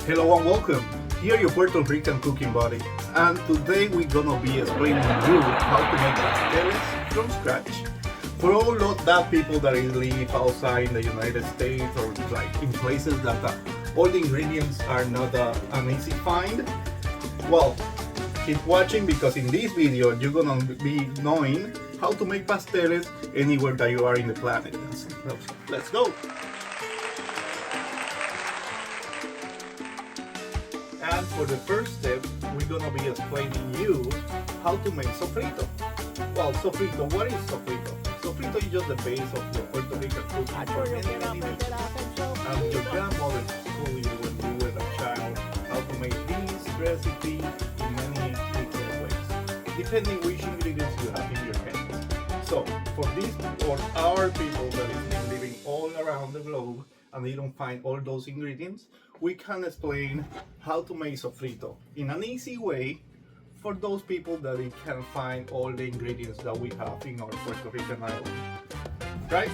Hello and welcome. Here your Puerto Rican cooking buddy, and today we're gonna be explaining you how to make pasteles from scratch. For all of that people that live outside in the United States or like in places that all the ingredients are not an easy find, well, keep watching because in this video you're gonna be knowing how to make pasteles anywhere that you are in the planet. Let's go. And for the first step, we're gonna be explaining you how to make sofrito. Well, sofrito, what is sofrito? Sofrito is just the base of your Puerto Rican cooking for many dishes. And your grandmother told you when you were a child how to make this recipe in many different ways, depending which ingredients you have in your hands. So, for this, or our people that is been living all around the globe, and they don't find all those ingredients, we can explain how to make sofrito in an easy way for those people that they can find all the ingredients that we have in our Puerto Rican island. Right?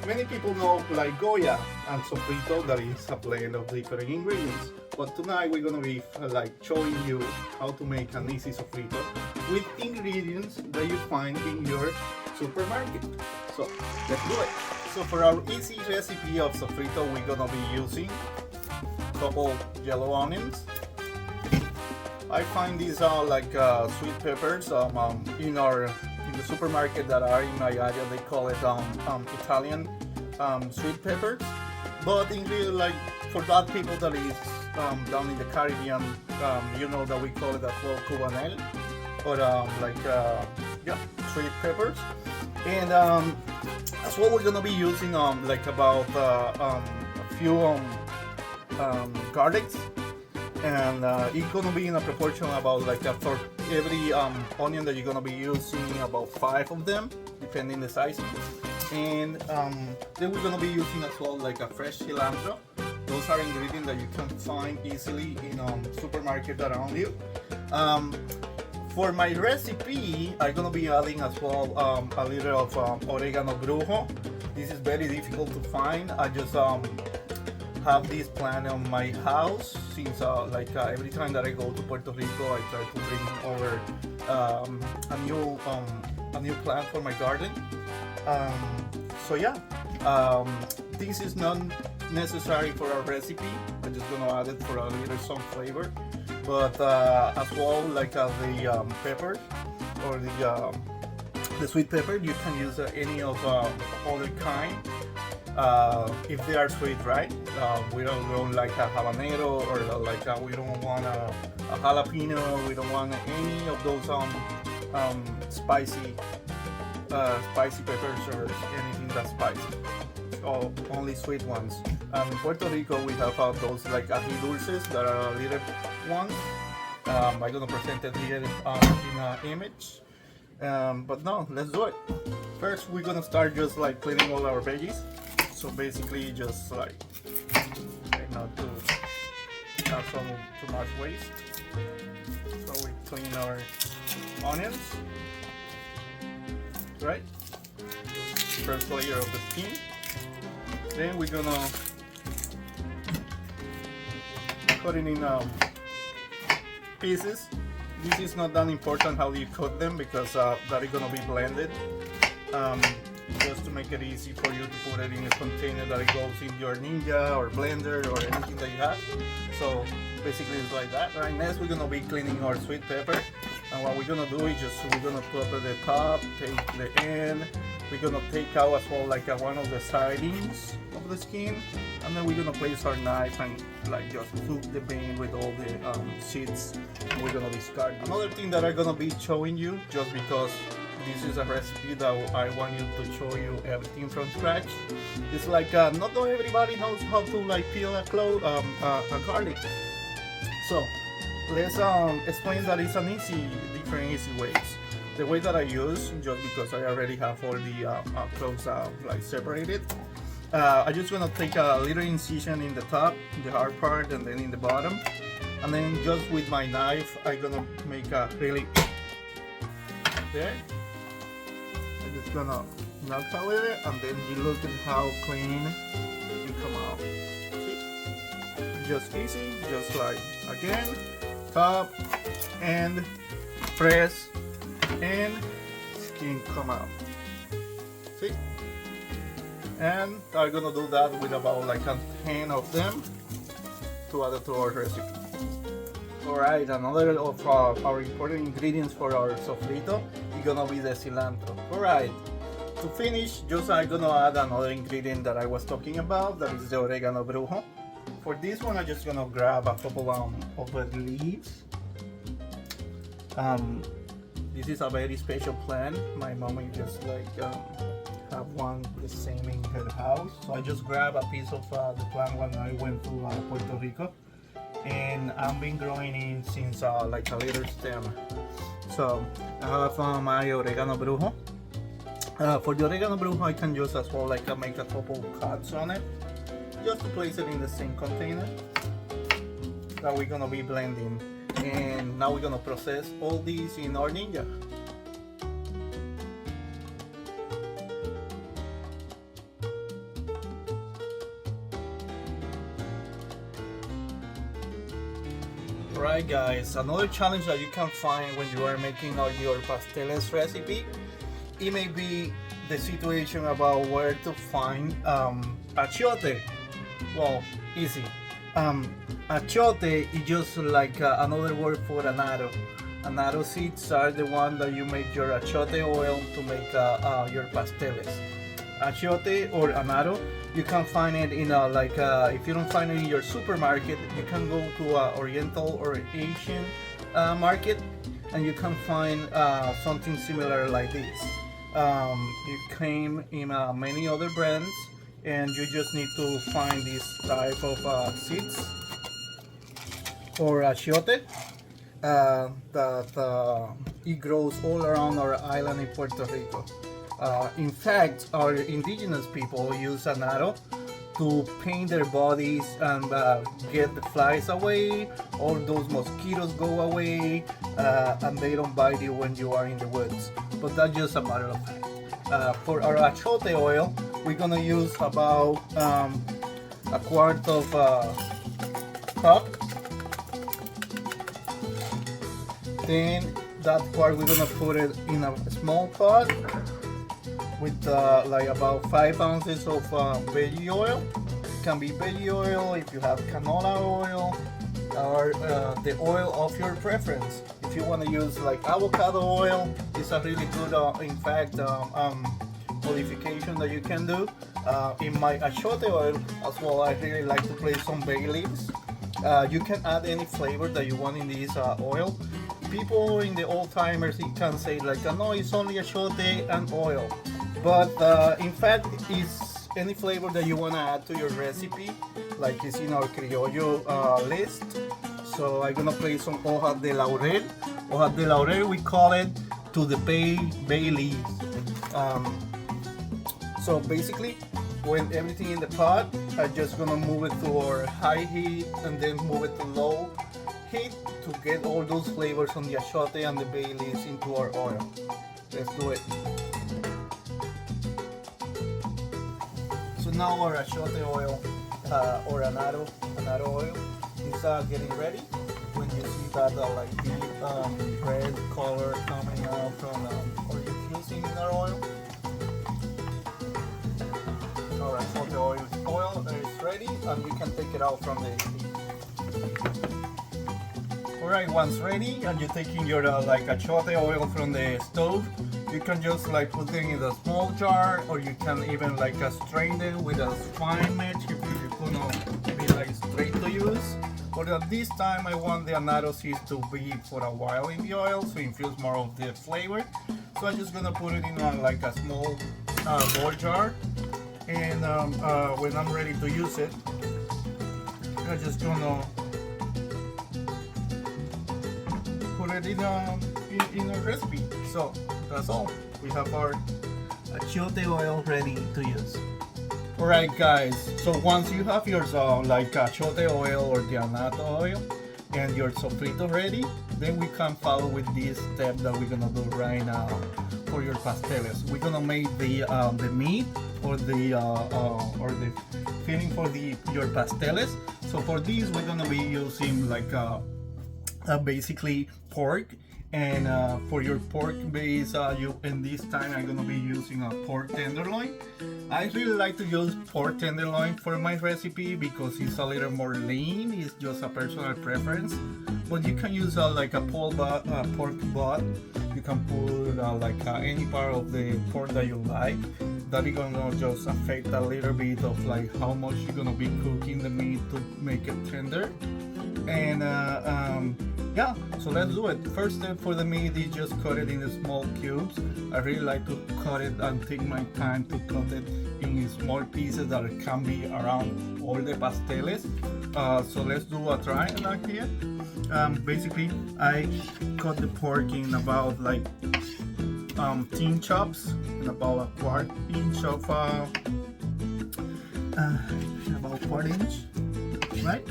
Many people know like Goya and sofrito, that is a blend of different ingredients. But tonight we're gonna be like showing you how to make an easy sofrito with ingredients that you find in your supermarket. So let's do it. So for our easy recipe of sofrito, we're gonna be using a couple yellow onions. I find these are like sweet peppers in the supermarket that are in my area. They call it Italian sweet peppers. But in real, like for that people that is down in the Caribbean, you know that we call it as well cubanel, or yeah, sweet peppers. And that's what we're gonna be using like about a few garlics, and it's gonna be in a proportion about like for every onion that you're gonna be using, about 5 of them depending the size. And then we're gonna be using as well like a fresh cilantro. Those are ingredients that you can find easily in supermarket around you. For my recipe, I'm gonna be adding as well a little of oregano brujo. This is very difficult to find. I just have this plant on my house since every time that I go to Puerto Rico, I try to bring over a new plant for my garden. So yeah, this is not necessary for our recipe. I'm just gonna add it for a little some flavor. But as well, like the peppers or the sweet pepper, you can use any of other kind if they are sweet, right? We don't like a habanero, or we don't want a jalapeno. We don't want any of those spicy peppers or anything that's spicy. Oh, only sweet ones. In Puerto Rico, we have those like ají dulces that are little ones. I'm gonna present it here in an image. But no, let's do it. First, we're gonna start just like cleaning all our veggies. So basically, just like try not to have too much waste. So we clean our onions, right? First layer of the skin. Then we're gonna cut it in pieces. This is not that important how you cut them because that is gonna be blended. Just to make it easy for you to put it in a container that it goes in your Ninja or blender or anything that you have. So basically it's like that. Right, next we're gonna be cleaning our sweet pepper. And what we're gonna do is we're gonna put the top, take the end. We're gonna take out as well like one of the sidings of the skin, and then we're gonna place our knife and like just cook the vein with all the seeds. And we're gonna discard. Another thing that I'm gonna be showing you, just because this is a recipe that I want you to show you everything from scratch. It's like not everybody knows how to like peel a garlic. So let's explain that it's an different easy ways. The way that I use, just because I already have all the cloves like separated, I'm just gonna take a little incision in the top, the hard part, and then in the bottom, and then just with my knife, I'm gonna make a really there. I'm just gonna knock out with it, and then you look at how clean it come out. See? just easy, just like again, top and press, and skin come out. See? And I'm gonna do that with about like 10 of them to add it to our recipe. Alright, another of our important ingredients for our sofrito is gonna be the cilantro. Alright, to finish, just I'm gonna add another ingredient that I was talking about, that is the oregano brujo. For this one, I'm just gonna grab a couple of the leaves. This is a very special plant. My mom just like have one the same in her house. So I just grabbed a piece of the plant when I went to Puerto Rico, and I've been growing it since like a little stem. So I have my oregano brujo. For the oregano brujo, I can use as well like make a couple cuts on it, just to place it in the same container that we're gonna be blending. And now we're gonna process all these in our Ninja. Alright guys, another challenge that you can find when you are making your pasteles recipe, it may be the situation about where to find achiote. Well, easy. Achiote is just like another word for anaro. Anaro seeds are the one that you make your achiote oil to make your pasteles. Achiote or anaro, you can find it in if you don't find it in your supermarket, you can go to an Oriental or Asian market, and you can find something similar like this. It came in many other brands, and you just need to find this type of seeds or achiote that it grows all around our island in Puerto Rico. In fact, our indigenous people use anaro to paint their bodies and get the flies away, all those mosquitoes go away, and they don't bite you when you are in the woods. But that's just a matter of fact. For our achiote oil, we're gonna use about a quart of cup. Then that part we're gonna put it in a small pot with like about 5 ounces of veggie oil. It can be veggie oil if you have canola oil, or the oil of your preference. If you want to use like avocado oil, it's a really good in fact modification that you can do. In my achiote oil as well, I really like to place some bay leaves. You can add any flavor that you want in this oil. People in the old timers can say like, no, it's only achiote and oil, but in fact it's any flavor that you want to add to your recipe, like it's in our criollo list. So I'm gonna place some hojas de laurel. Hojas de laurel, we call it, to the bay leaves. So basically, when everything in the pot, I'm just gonna move it to our high heat and then move it to low heat to get all those flavors on the achiote and the bay leaves into our oil. Let's do it. So now our achiote oil or anaro oil is getting ready. When you see that like deep red color coming out from or infusing in our oil, our achiote oil is ready, and you can take it out from the heat. Alright, once ready and you're taking your like achiote oil from the stove, you can just like put it in a small jar, or you can even like strain it with a fine mesh if you're gonna be like straight to use. But at this time I want the anaro seeds to be for a while in the oil, so infuse more of the flavor. So I'm just gonna put it in like a small ball jar, and when I'm ready to use it, I'm just gonna put it in a recipe. So that's all. We have our achiote oil ready to use. Alright guys, so once you have your like achiote oil or the anaro oil and your sofrito ready, then we can follow with this step that we're gonna do right now for your pasteles. We're gonna make the meat for the or the filling for your pasteles. So for these we're gonna be using like basically pork, and for your pork base, you in this time I'm gonna be using a pork tenderloin. I really like to use pork tenderloin for my recipe because it's a little more lean. It's just a personal preference, but you can use like a pork butt. You can put like any part of the pork that you like. That is gonna just affect a little bit of like how much you're gonna be cooking the meat to make it tender. And yeah, so let's do it. First step for the meat is just cut it in small cubes. I really like to cut it and take my time to cut it in small pieces that can be around all the pasteles. So let's do a triangle here. Basically, I cut the pork in about like thin chops, in about a quart inch of about quart inch, right?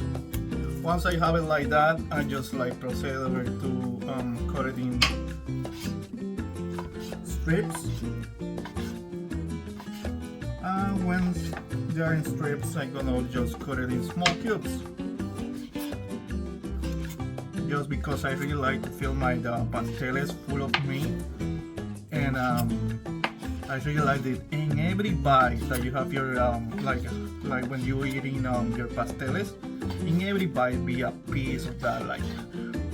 Once I have it like that, I just like proceed over to cut it in strips. When they are in strips, I'm gonna just cut it in small cubes. Just because I really like to fill my pasteles full of meat, and I really like that in every bite that you have your like when you're eating your pasteles, in every bite be a piece of that like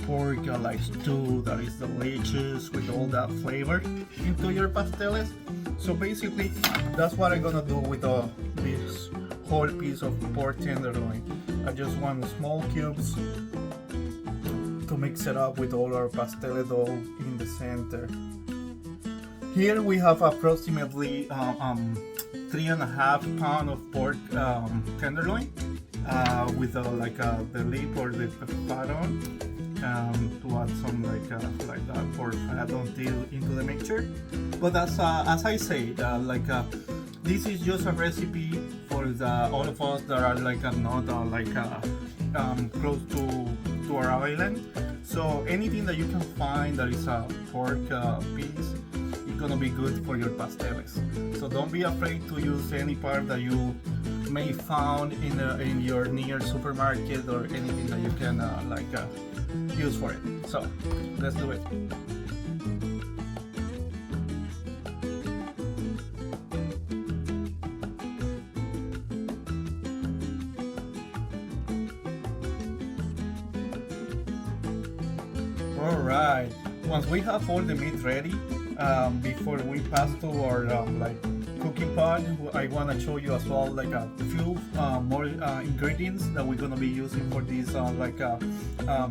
pork like stew that is delicious with all that flavor into your pasteles. So basically that's what I'm gonna do with this whole piece of pork tenderloin. I just want small cubes to mix it up with all our pastele dough in the center. Here we have approximately 3.5 pounds of pork tenderloin with like the lip or the fat on, to add some like that pork fat until into the mixture. But as I said, this is just a recipe for all of us that are like not close to our island. So anything that you can find that is a pork piece, it's gonna be good for your pasteles. So don't be afraid to use any part that you may found in your near supermarket or anything that you can use for it. So let's do it. Alright, once we have all the meat ready, before we pass to our cooking pot, I want to show you as well like a few more ingredients that we're gonna be using for this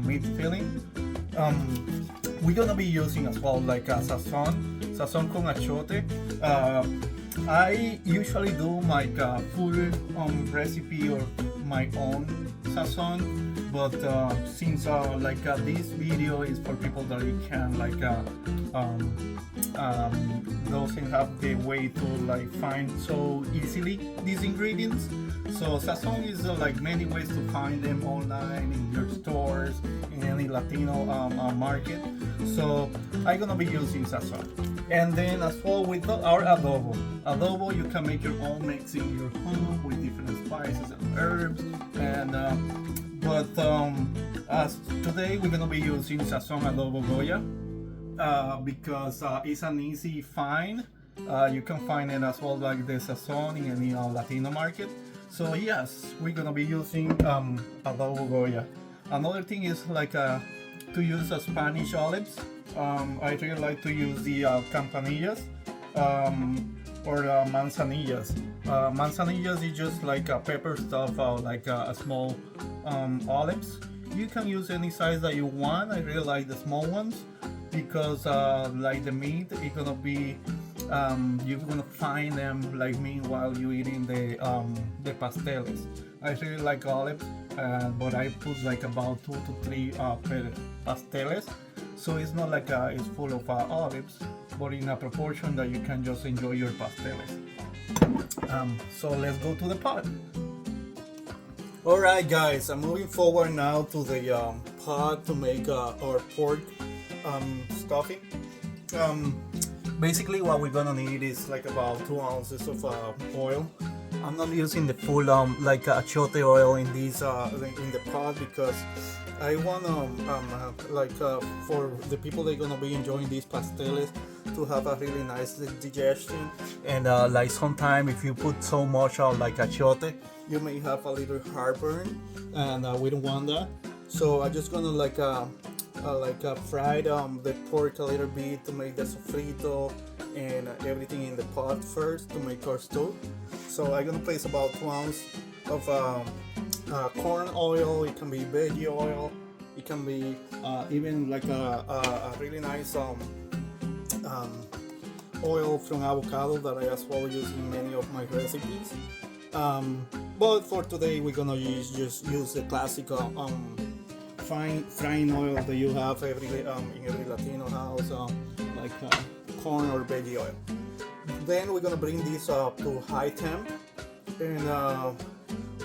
meat filling. We're gonna be using as well like a sazon con achote. I usually do my full recipe or my own sazon, but since this video is for people that can doesn't have the way to find so easily these ingredients. So sazon is many ways to find them online, in your stores, in any Latino market. So I'm gonna be using sazon. And then as well with our adobo. Adobo, you can make your own mix in your home with different spices and herbs. And as today we're gonna be using sazon adobo Goya. Because it's an easy find. You can find it as well like the sazon in any Latino market. So yes, we're gonna be using adobo Goya. Another thing is to use Spanish olives. I really like to use the campanillas or manzanillas. Manzanillas is just like a pepper stuff, a small olives. You can use any size that you want. I really like the small ones because like the meat, it's gonna be you're gonna find them like me while you're eating the pasteles. I really like olives, but I put like about 2 to 3 per pasteles, so it's not like it's full of olives, but in a proportion that you can just enjoy your pasteles. So let's go to the pot. Alright guys, I'm moving forward now to the pot to make our pork stuffing. basically what we're gonna need is like about 2 ounces of oil. I'm not using the full like achiote oil in these in the pot because I want for the people that are gonna be enjoying these pasteles to have a really nice digestion, and like sometimes if you put so much like achiote, you may have a little heartburn, and we don't want that. So I'm just gonna fry the pork a little bit to make the sofrito and everything in the pot first to make our stew. So I'm gonna place about 2 ounces of corn oil. It can be veggie oil. It can be even like a really nice oil from avocado that I as well use in many of my recipes. But for today we're gonna just use the classic frying oil that you have in every Latino house, like corn or veggie oil. Then we're gonna bring this up to high temp, and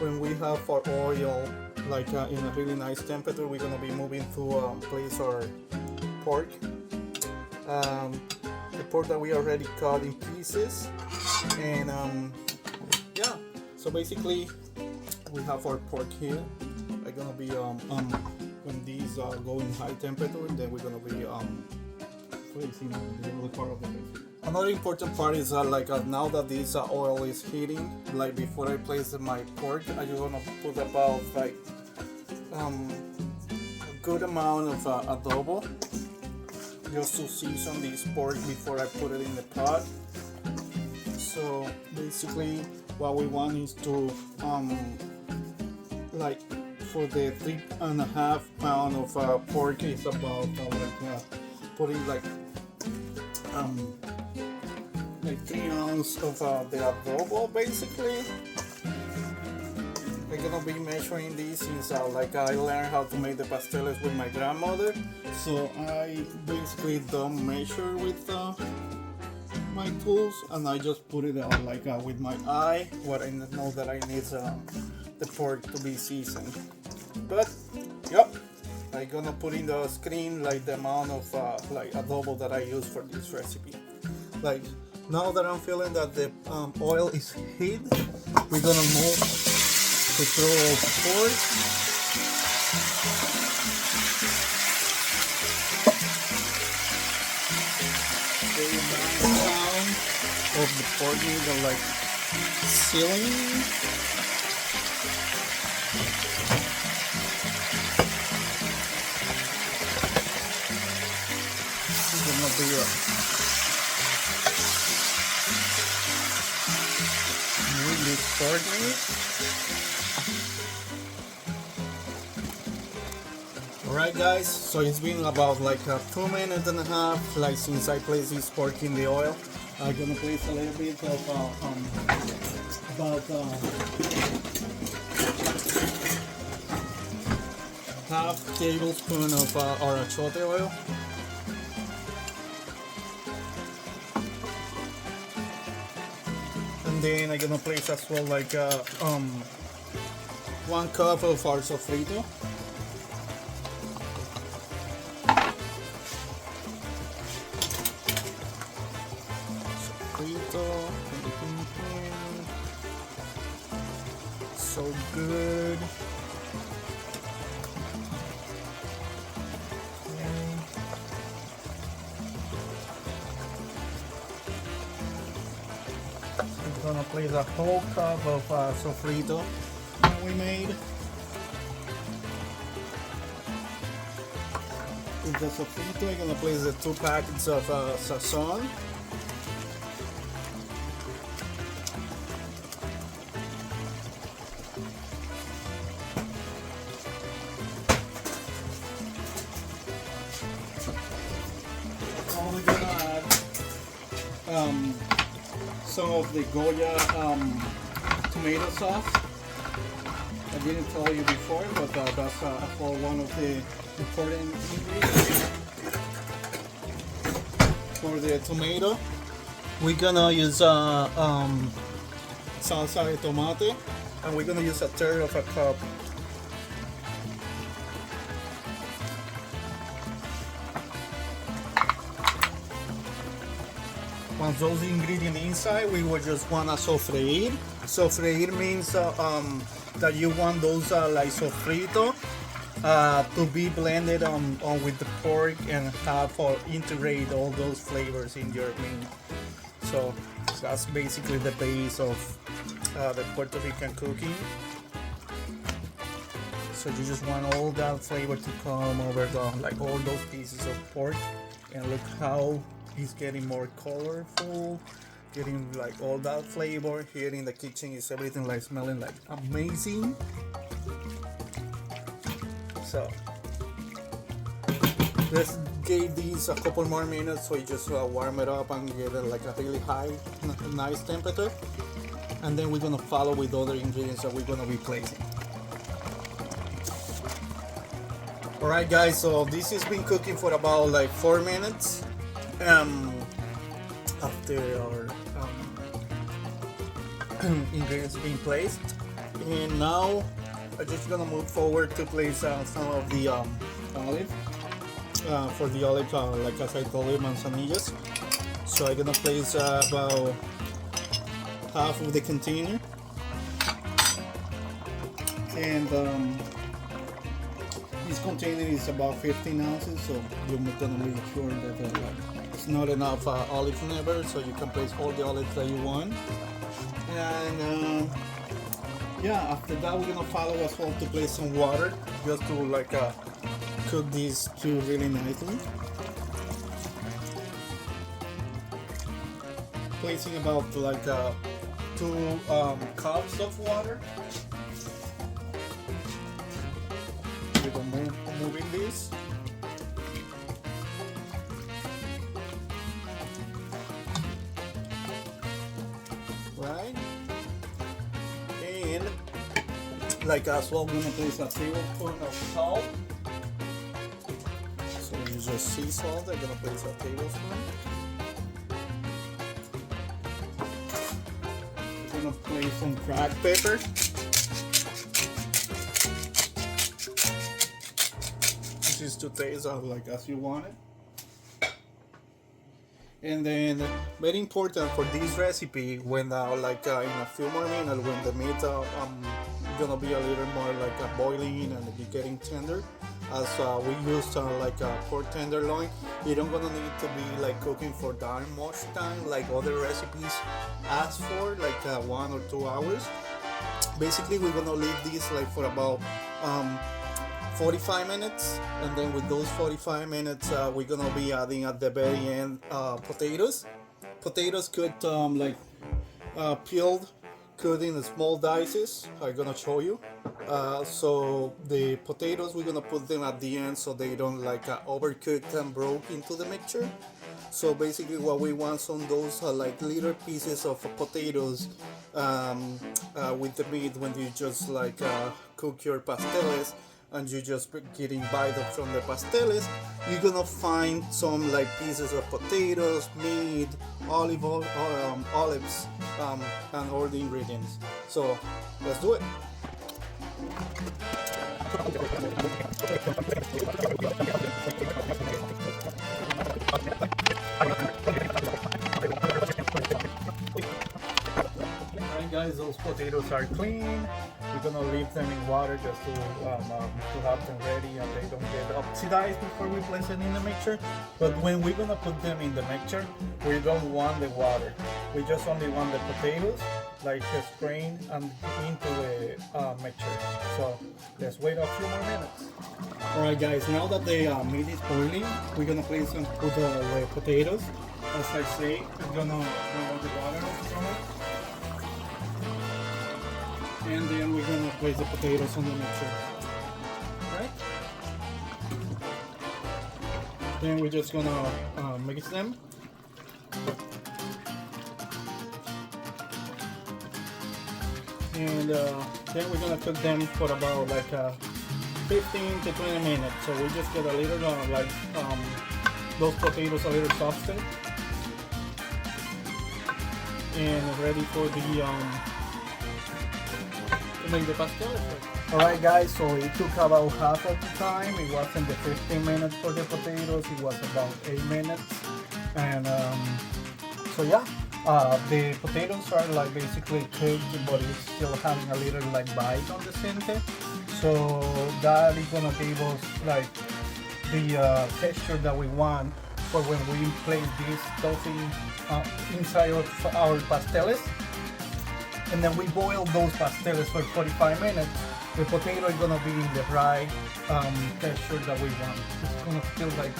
when we have our oil like in a really nice temperature, we're gonna be moving to place our pork. The pork that we already cut in pieces, and yeah. So basically, we have our pork here. We're gonna be when these go in high temperature, then we're gonna be placing the other part of the recipe. Another important part is now that this oil is heating, like before I place my pork, I'm just gonna put about like a good amount of adobo just to season this pork before I put it in the pot. So basically what we want is to like for the 3.5 pound of pork is about putting like 3 ounces of the adobo basically. I'm gonna be measuring this since I learned how to make the pasteles with my grandmother, so I basically don't measure with my tools, and I just put it on with my eye what I know that I need the pork to be seasoned. But yep, I'm gonna put in the screen the amount of adobo that I use for this recipe. Now that I'm feeling that the oil is heat, we're gonna move to throw our pork. Very nice sound of the pork meat sealing. This is gonna be really pork meat. Alright guys, so it's been about 2.5 minutes since I placed this pork in the oil. I'm gonna place a little bit of about half tablespoon of our achiote oil. And then I'm gonna place as well 1 cup of our sofrito. So good. We're gonna place a whole cup of sofrito that we made. With the sofrito, I'm gonna place the 2 packets of sazon. We're gonna add some of the Goya tomato sauce. I didn't tell you before, but that's for one of the important ingredients. For the tomato, we're gonna use salsa de tomate, and we're gonna use 1/3 of a cup. those ingredients inside, we will just want to sofreír. Sofreír means that you want those like sofrito to be blended on with the pork and have or integrate all those flavors in your meat. So that's basically the base of the Puerto Rican cooking. So you just want all that flavor to come over like all those pieces of pork, and look how it's getting more colorful, getting like all that flavor. Here in the kitchen is everything like smelling like amazing. So let's give these a couple more minutes so you just warm it up and get it like a really high, nice temperature, and then we're gonna follow with other ingredients that we're gonna be placing. Alright guys, so this has been cooking for about like 4 minutes after our ingredients being placed, and now I'm just gonna move forward to place some of the olive for the olive, like as I told you, manzanillas. So I'm gonna place about half of the container, and this container is about 15 ounces, so you're gonna make sure that it's not enough olive flavor, so you can place all the olives that you want. And yeah, after that we're gonna follow as well to place some water just to like cook these two really nicely. Placing about like 2 cups of water. Moving this. Right. And like as well, I'm gonna place a tablespoon of salt. So you just sea salt, I'm gonna place a tablespoon. I'm gonna place some cracked pepper. Is to taste like as you want it. And then very important for this recipe, when like in a few more minutes when the meat gonna be a little more like boiling and be getting tender, as we use like pork tenderloin, you don't gonna need to be like cooking for that much time like other recipes ask for, like 1 or 2 hours. Basically we're gonna leave this like for about 45 minutes, and then with those 45 minutes we're gonna be adding at the very end potatoes cut like peeled, cut in small dices. I'm gonna show you. So the potatoes we're gonna put them at the end so they don't like overcooked and broke into the mixture. So basically what we want some those like little pieces of potatoes with the meat when you just like cook your pasteles, and you just getting bite from the pasteles. You're gonna find some like pieces of potatoes, meat, olives, and all the ingredients. So let's do it. Alright guys, those potatoes are clean. We're gonna leave them in water just to have them ready and they don't get oxidized before we place it in the mixture. But when we're gonna put them in the mixture, we don't want the water. We just only want the potatoes like strained and into the mixture. So let's wait a few more minutes. Alright guys, now that the meat is boiling, we're gonna place and put the potatoes. As I say, we're gonna remove the water from it. And then we're gonna place the potatoes on the mixture. Right? Then we're just gonna mix them. And then we're gonna cook them for about like 15 to 20 minutes. So we just get a little like those potatoes a little softer and ready for the make the pasteles. Alright guys, so it took about half of the time. It wasn't the 15 minutes for the potatoes, it was about 8 minutes. And So yeah, the potatoes are like basically cooked, but it's still having a little like bite on the center. So that is gonna give us like the texture that we want for when we place this stuffing inside of our pasteles. And then we boil those pasteles for 45 minutes. The potato is gonna be in the right texture that we want. It's gonna feel like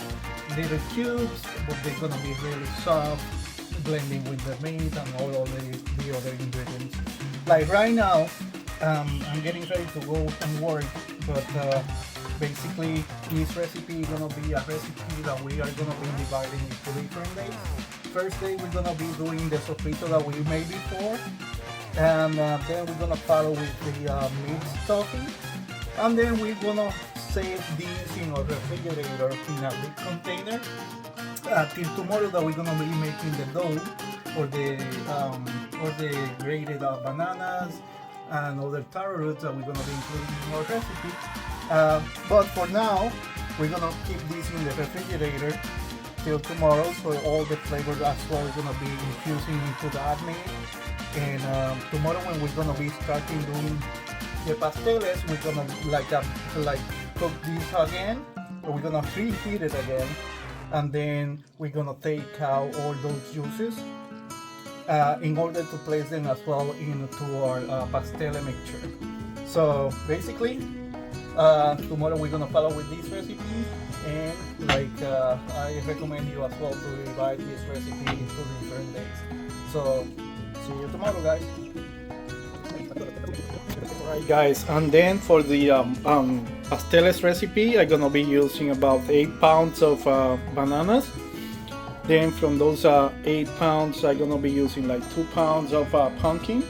little cubes, but they're gonna be really soft, blending with the meat and all of the other ingredients. Like right now, I'm getting ready to go and work, but basically this recipe is gonna be a recipe that we are gonna be dividing into different days. First day we're gonna be doing the sofrito that we made before, and then we're gonna follow with the meat stuffing, and then we're gonna save these in a refrigerator in a big container till tomorrow, that we're gonna be making the dough or the grated bananas and other taro roots that we're gonna be including in our recipe. But for now, we're gonna keep these in the refrigerator till tomorrow, so all the flavors as well is gonna be infusing into that meat. And tomorrow when we're gonna be starting doing the pasteles, we're gonna like cook this again, or we're gonna preheat it again, and then we're gonna take out all those juices in order to place them as well into our pastele mixture. So basically, tomorrow we're gonna follow with this recipe, and like I recommend you as well to divide this recipe into different days. So see you tomorrow, guys. Alright guys, and then for the pasteles recipe, I'm gonna be using about 8 pounds of bananas. Then from those 8 pounds, I'm gonna be using like 2 pounds of pumpkin,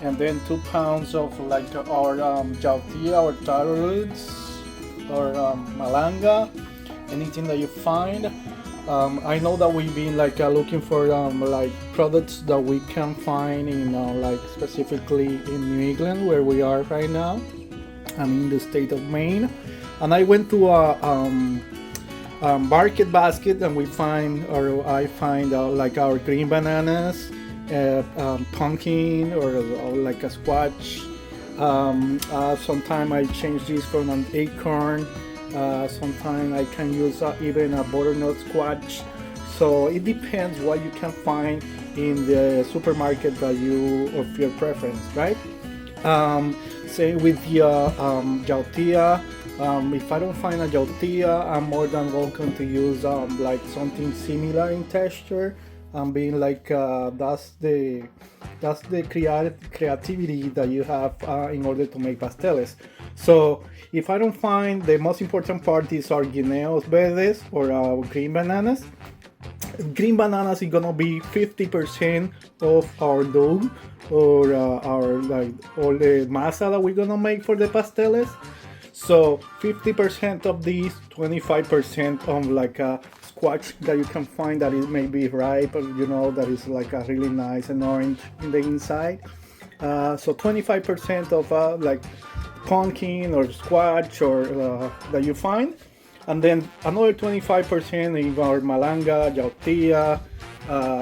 and then 2 pounds of like our yautía or taro roots or malanga, anything that you find. I know that we've been like looking for like products that we can find in like specifically in New England, where we are right now. I'm in the state of Maine, and I went to a market basket, and I find like our green bananas, pumpkin, or like a squash. Sometimes I change this from an acorn. Sometimes I can use even a butternut squash. So it depends what you can find in the supermarket of your preference, right? Same with the yautía. If I don't find a yautía, I'm more than welcome to use like something similar in texture. Being like that's the creativity that you have in order to make pasteles. So if I don't find, the most important part is our guineos verdes or green bananas. Green bananas is gonna be 50% of our dough, or our like all the masa that we're gonna make for the pasteles. So 50% of these, 25% of like a squash that you can find that it may be ripe, that is like a really nice and orange in the inside. So 25% of like pumpkin or squash or that you find, and then another 25% in our malanga, yautía.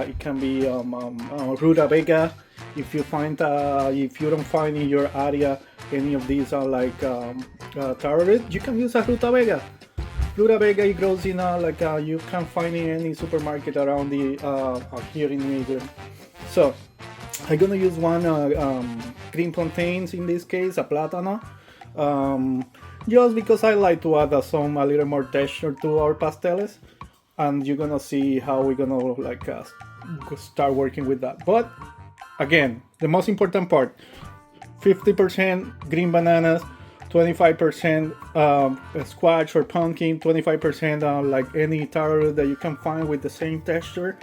It can be rutabaga. If you don't find in your area any of these are like taro root, you can use a rutabaga. Rutabaga, it grows in you can find in any supermarket around the here in New England. So I'm gonna use one green plantains, in this case a plátano, just because I like to add a little more texture to our pasteles, and you're gonna see how we're gonna like start working with that. But again, the most important part, 50% green bananas, 25% squash or pumpkin, 25% like any taro root that you can find with the same texture,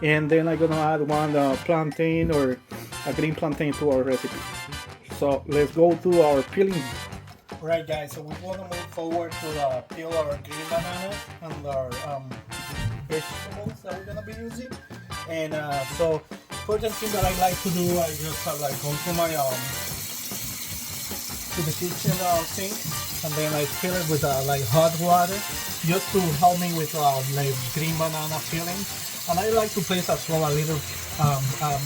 and then I'm gonna add one plantain or a green plantain to our recipe. So let's go to our peeling. Right guys, so we want to move forward to peel our green bananas and our vegetables that we're gonna be using. And so first thing that I like to do, I just like go to my to the kitchen sink, and then I fill it with like hot water, just to help me with like green banana peeling. And I like to place as well a little,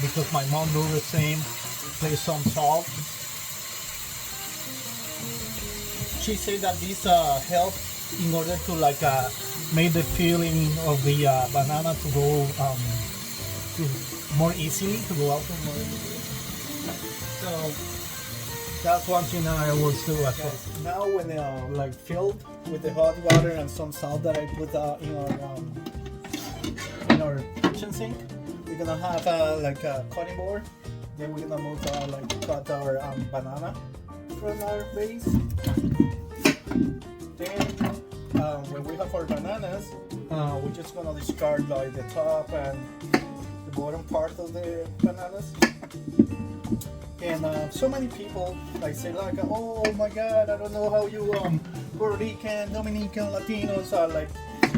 because my mom do the same, place some salt. She said that this helps in order to like make the peeling of the banana to go to more easily, to go out more easily. So that's one thing that I always do as well. Now when like filled with the hot water and some salt that I put in our kitchen sink, we're gonna have like a cutting board. Then we're gonna move like cut our banana from our base. Then when we have our bananas, we're just gonna discard like the top and the bottom part of the bananas. And so many people like say like, oh my God, I don't know how you Puerto Rican, Dominican, Latinos are like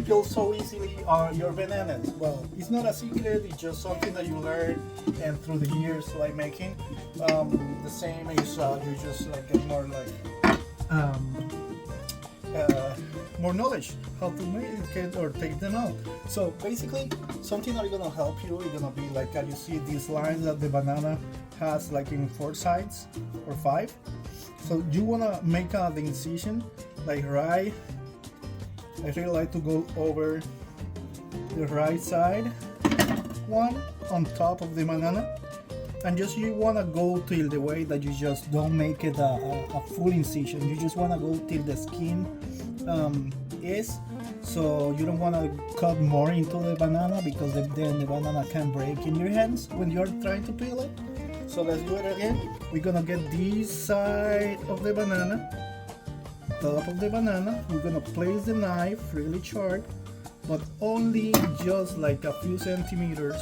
peel so easily your bananas. Well, it's not a secret, it's just something that you learn and through the years like making. The same is you just like get more like more knowledge how to make it or take them out. So basically something that is gonna help you is gonna be like you see these lines that the banana has like in 4 sides or 5. So you wanna make the incision like right. I really like to go over the right side one on top of the banana, and just you wanna go till the way that you just don't make it a full incision. You just wanna go till the skin is, so you don't want to cut more into the banana because then the banana can break in your hands when you're trying to peel it. So let's do it again. We're gonna get this side of the banana, top of the banana. We're gonna place the knife really short, but only just like a few centimeters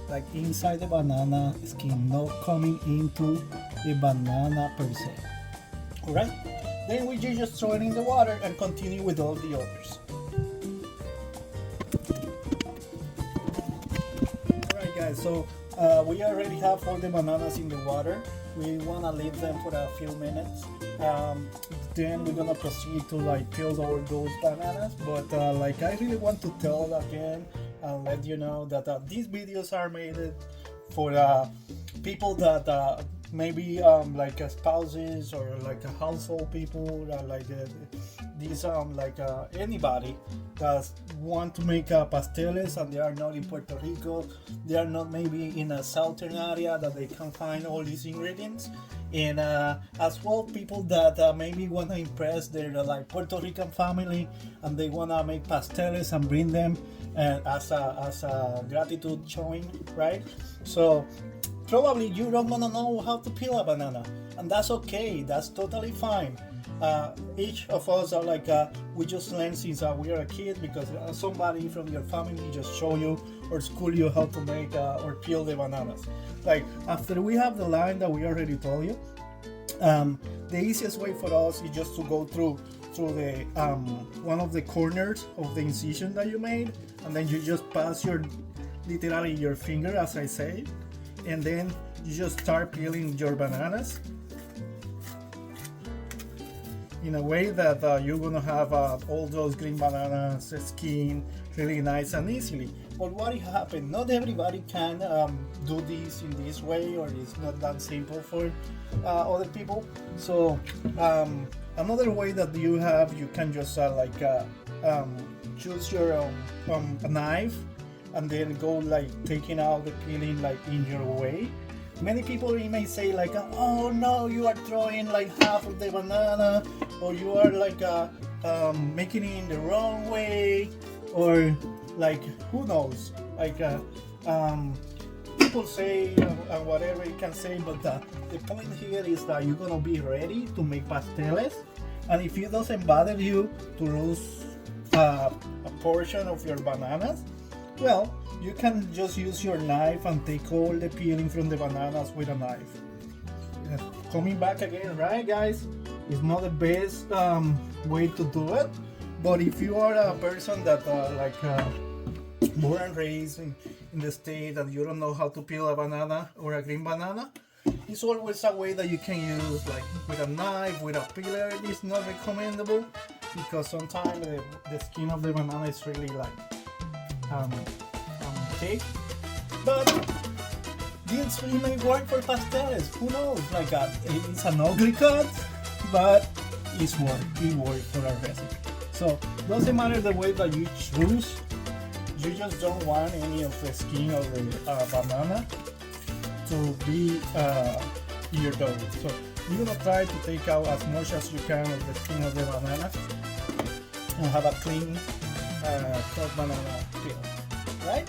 like inside the banana skin, not coming into the banana per se. Alright? Then we just throw it in the water and continue with all the others. Alright guys, so we already have all the bananas in the water. We want to leave them for a few minutes. Then we're gonna proceed to like peel all those bananas. But like I really want to tell again and let you know that these videos are made for people that maybe like spouses or like household people, like these like anybody that want to make pasteles and they are not in Puerto Rico, they are not maybe in a southern area that they can find all these ingredients. And as well people that maybe want to impress their like Puerto Rican family and they want to make pasteles and bring them as a gratitude showing, right? So probably you don't want to know how to peel a banana, and that's okay, that's totally fine. Each of us are like we just learn since we are a kid because somebody from your family just show you or school you how to make or peel the bananas. Like after we have the line that we already told you, the easiest way for us is just to go through the one of the corners of the incision that you made, and then you just pass literally your finger, as I say, and then you just start peeling your bananas in a way that you're gonna have all those green bananas skin really nice and easily. But what happened? Not everybody can do this in this way, or it's not that simple for other people. So another way that you can just choose your a knife and then go like taking out the peeling like in your way. Many people may say like, oh no, you are throwing like half of the banana, or you are like making it in the wrong way, or like who knows, like people say whatever you can say, but the point here is that you're gonna be ready to make pasteles, and if it doesn't bother you to lose a portion of your bananas, well, you can just use your knife and take all the peeling from the bananas with a knife. Coming back again, right guys, it's not the best way to do it, but if you are a person that born and raised in the state and you don't know how to peel a banana or a green banana, it's always a way that you can use, like with a knife, with a peeler. It's not recommendable because sometimes the skin of the banana is really like cake. But this may work for pasteles. Who knows? Like it's an ugly cut, but it works for our recipe. So doesn't matter the way that you choose. You just don't want any of the skin of the banana to be in your dough. So you're gonna try to take out as much as you can of the skin of the banana and have a clean cut banana peel, right?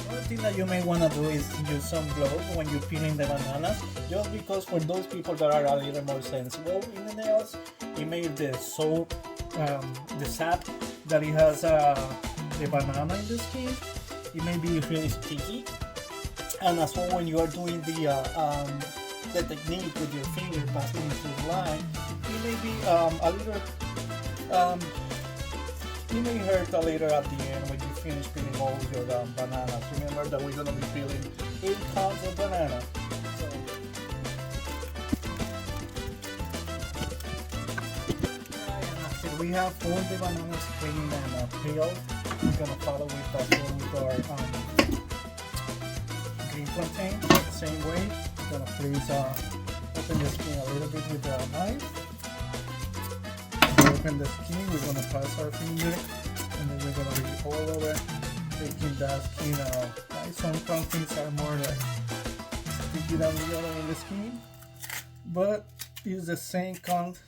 Another thing that you may wanna do is use some gloves when you're peeling the bananas, just because for those people that are a little more sensible in the nails, it may the soap, the sap that it has the banana in the skin, it may be really sticky. And as well, when you are doing the technique with your finger passing into the line, it may be a little, it may hurt a little at the end when you finish peeling all your bananas. Remember that we're gonna be peeling 8 pounds of banana. So, after we have all the bananas cleaned and peeled, we're gonna follow with our green plantain. Same way, we're gonna please open the skin a little bit with the knife. Open the skin, we're gonna pass our finger, and then we're gonna be all over taking that skin out. Right? Some plantains are more like sticky than the other in the skin, but it's the same count,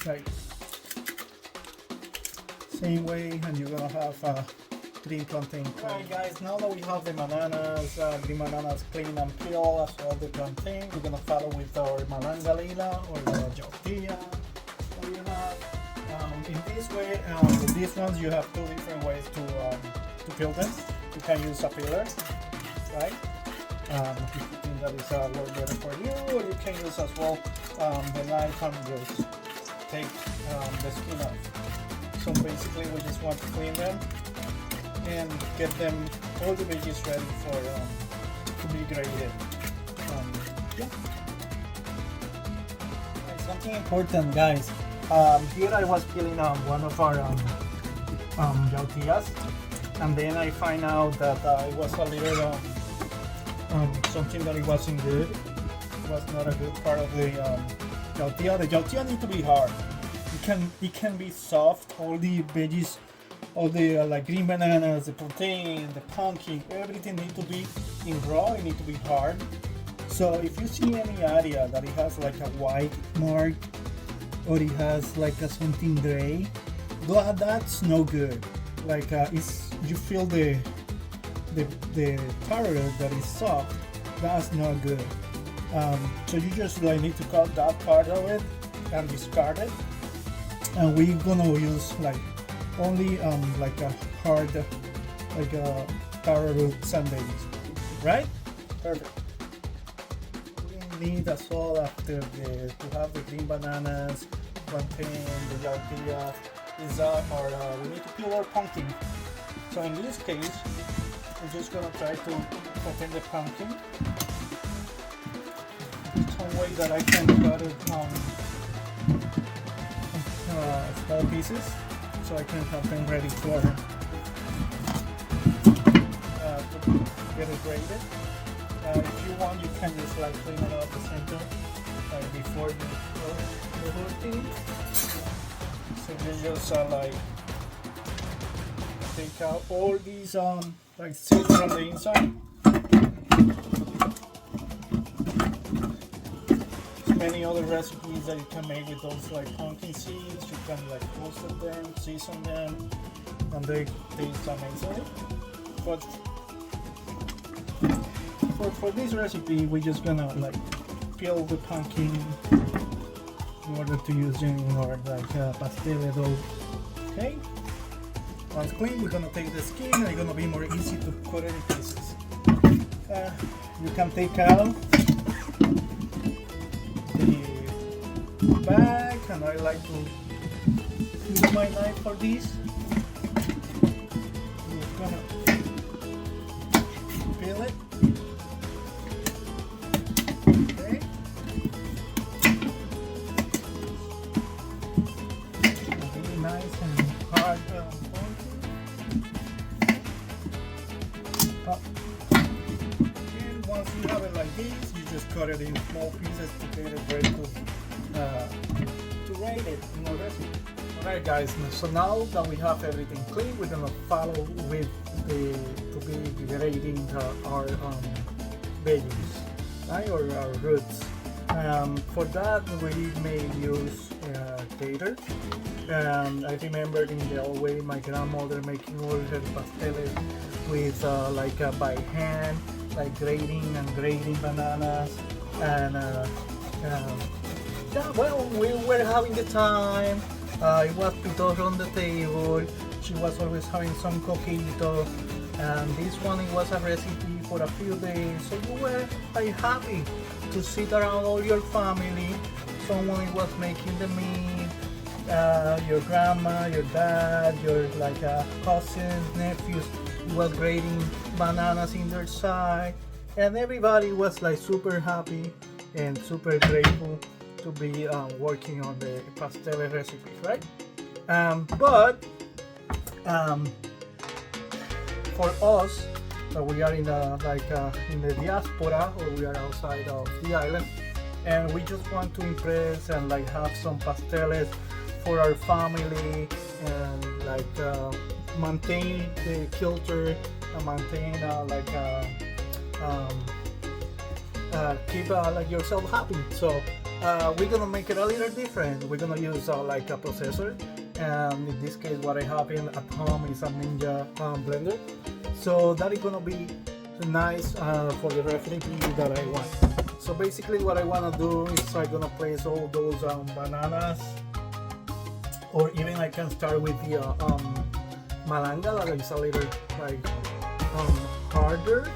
like same way, and you're gonna have green plantain. Alright guys, now that we have the bananas, green bananas clean and peeled, as well the plantain, we're gonna follow with our malanga lila or the yautía. So you have, in this way, with these ones you have 2 different ways to peel them. You can use a peeler, right? If you think that is work better for you, or you can use as well the knife and just take the skin off. So basically we just want to clean them and get them all the veggies ready for to be graded. Yeah. And something important, guys. Here I was peeling one of our yautias, and then I find out that it was a little something that it wasn't good. It was not a good part of the yautía. The yautía needs to be hard. It can be soft. All the veggies, all the like green bananas, the plantain, the pumpkin, everything needs to be in raw. It needs to be hard. So if you see any area that it has like a white mark, or it has like a something gray, that's no good. Like you feel the taro that is soft, that's not good. So you just like need to cut that part of it and discard it. And we're gonna use like only like a hard, like a taro root sandbags, right? Perfect. We need as well after to have the green bananas, plantain, the yautía, we need to peel our pumpkin. So in this case, we're just gonna try to open the pumpkin. Some way that I can cut it small pieces, so I can have them ready for to get it graded. If you want, you can just like clean it up the center before you throw the whole thing. So you just like take out all these like seeds from the inside. Many other recipes that you can make with those like pumpkin seeds. You can like roast them, season them, and they taste amazing. But for this recipe, we're just gonna like peel the pumpkin in order to use it in our like pastele dough. Okay. Once clean, we're gonna take the skin, and it's gonna be more easy to cut it in pieces. You can take out the bag, and I like to use my knife for this. I'm just gonna peel it. Okay. Really nice and hard pumpkin. And once you have it like this, you just cut it in small pieces to get it ready to rate it in our recipe. Alright guys, so now that we have everything clean, we're gonna follow with to be grading our veggies, right, or our roots. For that we may use tater. I remember in the old way my grandmother making all her pasteles with by hand, like grading bananas, and yeah, well, we were having the time. It was pitorro on the table. She was always having some coquito, and this one, it was a recipe for a few days. So you were like happy to sit around all your family. Someone was making the meat. Your grandma, your dad, your cousins, nephews was grading bananas in their side, and everybody was like super happy and super grateful to be working on the pastele recipes, right? But for us, we are in the diaspora, or we are outside of the island, and we just want to impress and have some pasteles for our family, and maintain the culture, and maintain keep yourself happy. So we're gonna make it a little different. We're gonna use a processor, and in this case what I have at home is a Ninja blender. So that is gonna be nice for the recipe that I want. So basically what I wanna do is I'm gonna place all those bananas, or even I can start with the malanga, that is a little harder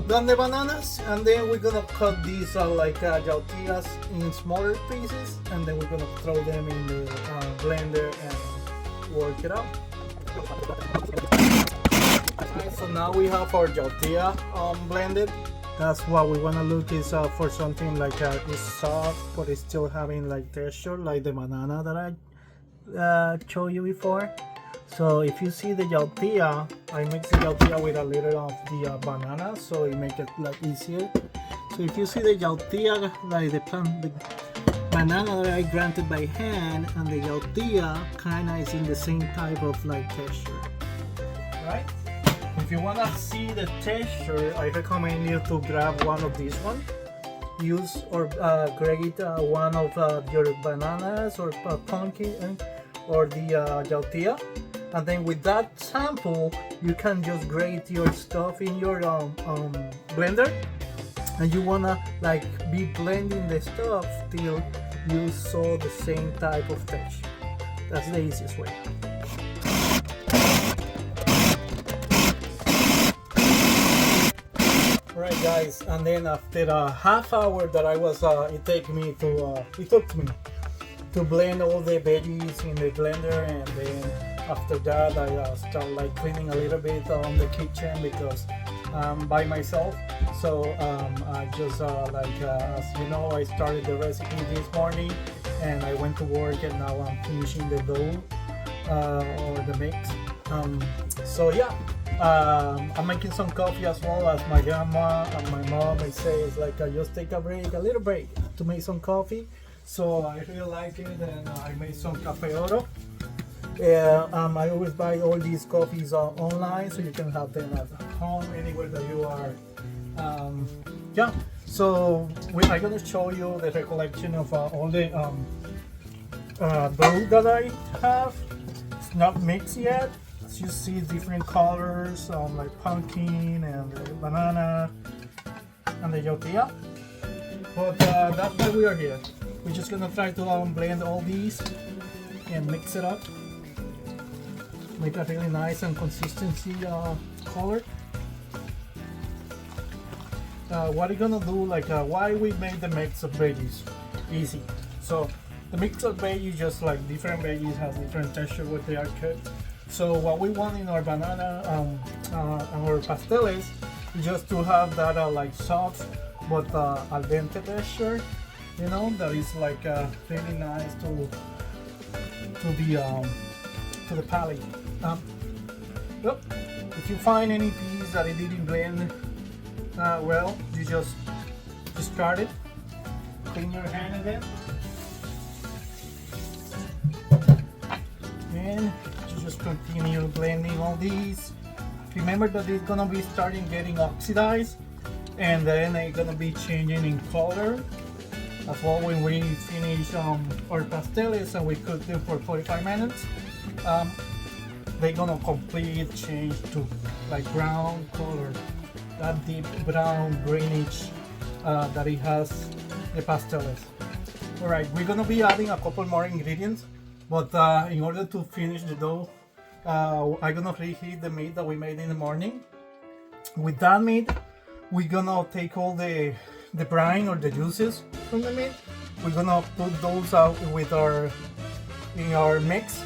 than the bananas, and then we're gonna cut these tortillas in smaller pieces, and then we're gonna throw them in the blender and work it out. Alright, so now we have our tortilla blended. That's what we want to look is for something it's soft, but it's still having texture, like the banana that I showed you before. So if you see the tortilla, I mix the tortilla with a little of the banana, so it makes it easier. So if you see the tortilla, the banana that I granted by hand, and the tortilla kinda is in the same type of texture, right? If you wanna see the texture, I recommend you to grab one of these ones. Use or grate one of your bananas or pumpkin or the tortilla, and then with that sample, you can just grate your stuff in your blender, and you wanna be blending the stuff till you saw the same type of texture. That's the easiest way. Alright guys, and then after a half hour that I was, it took me to blend all the veggies in the blender, and then after that I start cleaning a little bit on the kitchen because I'm by myself. So I just as you know, I started the recipe this morning, and I went to work, and now I'm finishing the dough or the mix. So yeah. I'm making some coffee as well, as my grandma and my mom may say. It's just take a little break to make some coffee. So I really like it, and I made some cafe oro. I always buy all these coffees online, so you can have them at home, anywhere that you are. Yeah, so I'm gonna show you the recollection of all the dough that I have. It's not mixed yet. You see different colors, like pumpkin and banana and the tortilla. But that's why we are here. We're just gonna try to blend all these and mix it up, make a really nice and consistency color. What we're gonna do, why we made the mix of veggies easy. So the mix of veggies, just like different veggies has different texture when they are cooked. So what we want in our banana our pasteles is just to have that soft but al dente texture, you know, that is really nice to the palate. Yep. If you find any piece that it didn't blend well, you just discard it. Clean your hand again. And you just continue blending all these. Remember that it's gonna be starting getting oxidized, and then it's gonna be changing in color as well when we finish our pasteles and we cook them for 45 minutes. They're gonna completely change to like brown color, that deep brown greenish that it has the pasteles. All right, we're gonna be adding a couple more ingredients, but in order to finish the dough, I'm gonna reheat the meat that we made in the morning. With that meat, we're gonna take all the brine or the juices from the meat. We're gonna put those out with in our mix,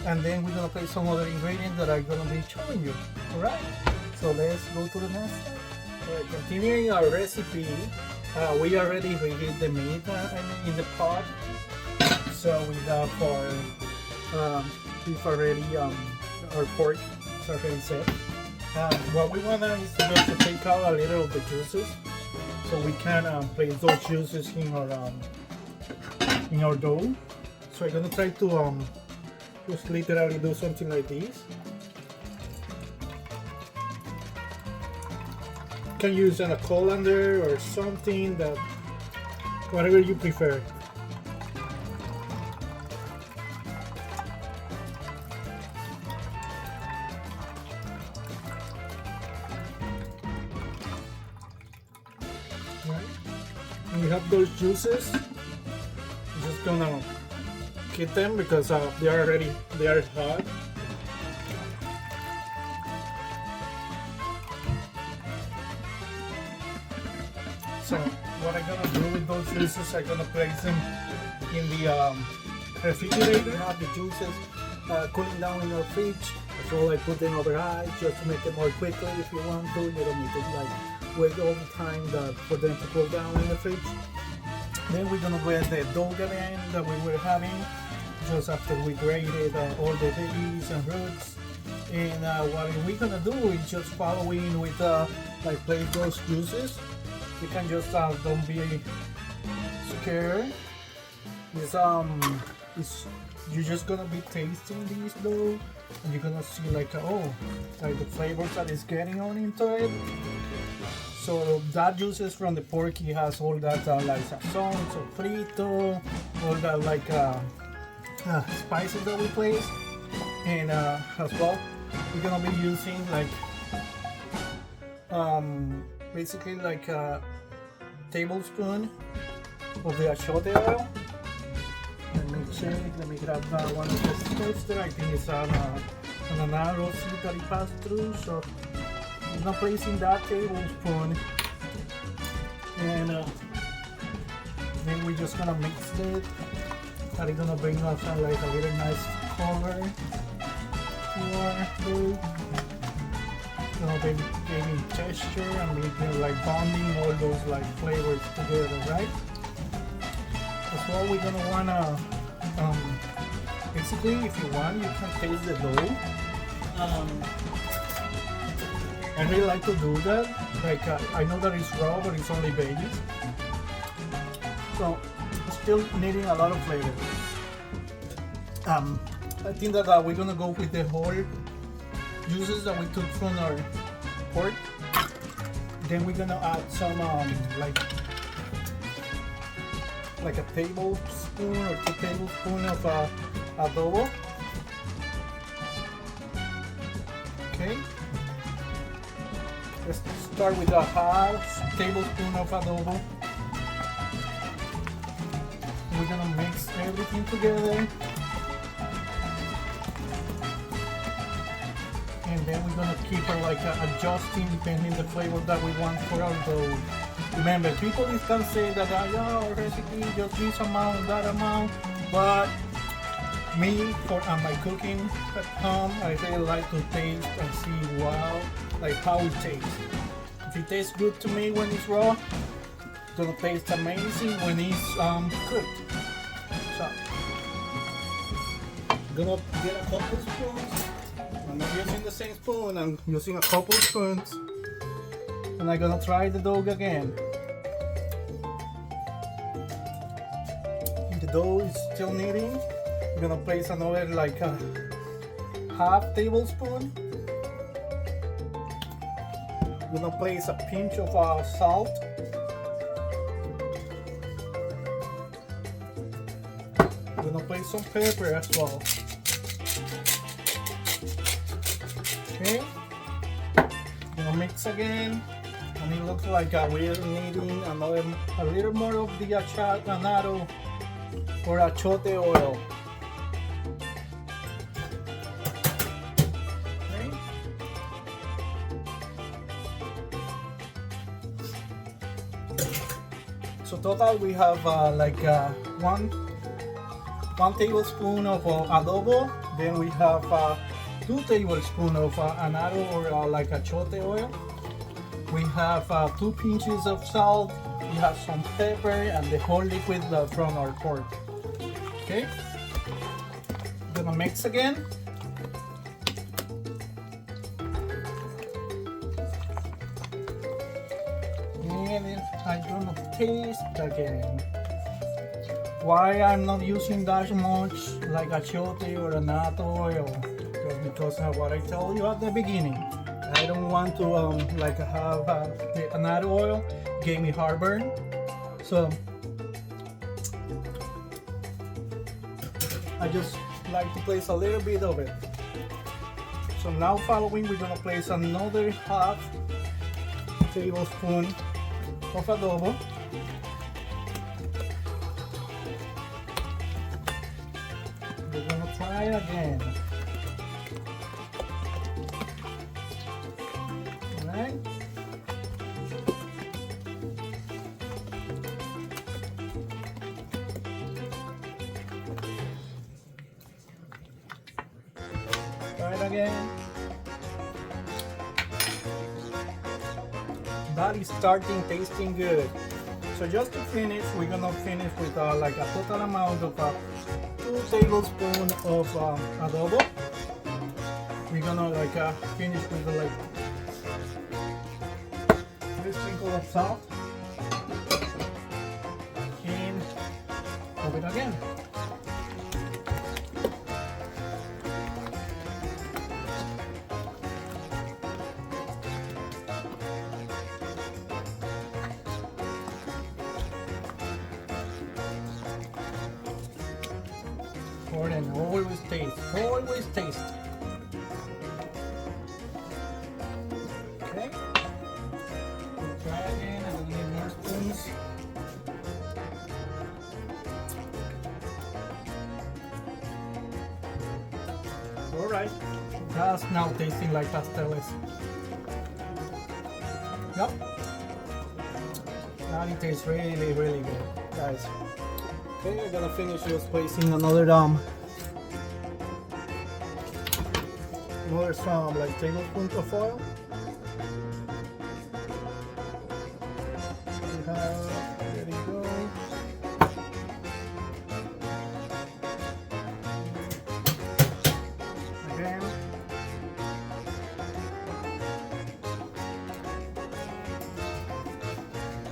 and then we're gonna place some other ingredients that I'm gonna be showing you. All right, so let's go to the next step. All right, continuing our recipe, we already reheat the meat in the pot. So we have our beef already, our pork is already set. What we want now is just to take out a little of the juices, so we can place those juices in our dough. So I'm gonna try to just literally do something like this. You can use a colander or something, that whatever you prefer. When you have those juices, you're just gonna get them because they are hot. So what I'm gonna do with those juices, I'm gonna place them in the refrigerator. Have the juices cooling down in our fridge. So I put them over high just to make it more quickly. If you want to, you don't need to like wait all the time for them to cool down in the fridge. Then we're gonna get the dough again that we were having just after we grated all the veggies and roots. And what we're gonna do is just following with like place those juices. You can just don't be scared. You're just gonna be tasting these dough, and you're gonna see like like the flavors that is getting on into it. So that juices from the pork, it has all that like sazon, sofrito, all that like spices that we place, and as well we're gonna be using like basically like a tablespoon of the achiote oil. Let me check, let me grab one of the strips there. I think it's an arrow seed that it passed through. So I'm gonna place in that tablespoon, and then we're just gonna mix it. That is gonna bring us like a really nice color for food. You know, giving texture and making like bonding all those like flavors together, right? As well, we're gonna wanna basically, if you want, you can taste the dough. I really like to do that. Like I know that it's raw, but it's only veggies, so it's still needing a lot of flavor. I think that we're gonna go with the whole juices that we took from our pork. Then we're gonna add some like a tablespoon or 2 tablespoons of adobo. Okay. Let's start with a half tablespoon of adobo. We're gonna mix everything together. And then we're gonna keep like adjusting depending the flavor that we want for our dough. Remember, people can say that our recipe just this amount, that amount, but me for my cooking at home, I really like to taste and see like how it tastes. If it tastes good to me when it's raw, it's gonna taste amazing when it's cooked. So I'm gonna get a couple spoons. I'm not using the same spoon, I'm using a couple spoons. And I'm gonna try the dough again. The dough is still kneading. I'm gonna place another like a half tablespoon. I'm gonna place a pinch of salt. I'm gonna place some pepper as well. Okay. Gonna mix again. And it looks like we're needing a little more of the annatto or achote oil. Okay. So total we have one tablespoon of adobo. Then we have 2 tablespoons of annatto or like achote oil. We have 2 pinches of salt. We have some pepper and the whole liquid from our pork. Okay, gonna mix again. And I'm gonna taste again. Why I'm not using that much like achote or annatto oil? Just because of what I told you at the beginning. I don't want to have the annatto oil gave me heartburn, so I just like to place a little bit of it. So now following, we're gonna place another half tablespoon of adobo. We're gonna try again. Alright. Try it again. That is starting tasting good. So just to finish, we're gonna finish with like a total amount of 2 tablespoons of adobo. We're gonna finish with like 3 sprinkles of salt and move it again. And always taste, always taste. Okay. We'll try again. I will need more spoons. All right. That's now tasting like pasteles. Yep. Now it tastes really, really good, guys. Okay, I'm gonna finish just placing another some like tablespoons of oil. There you go. Again.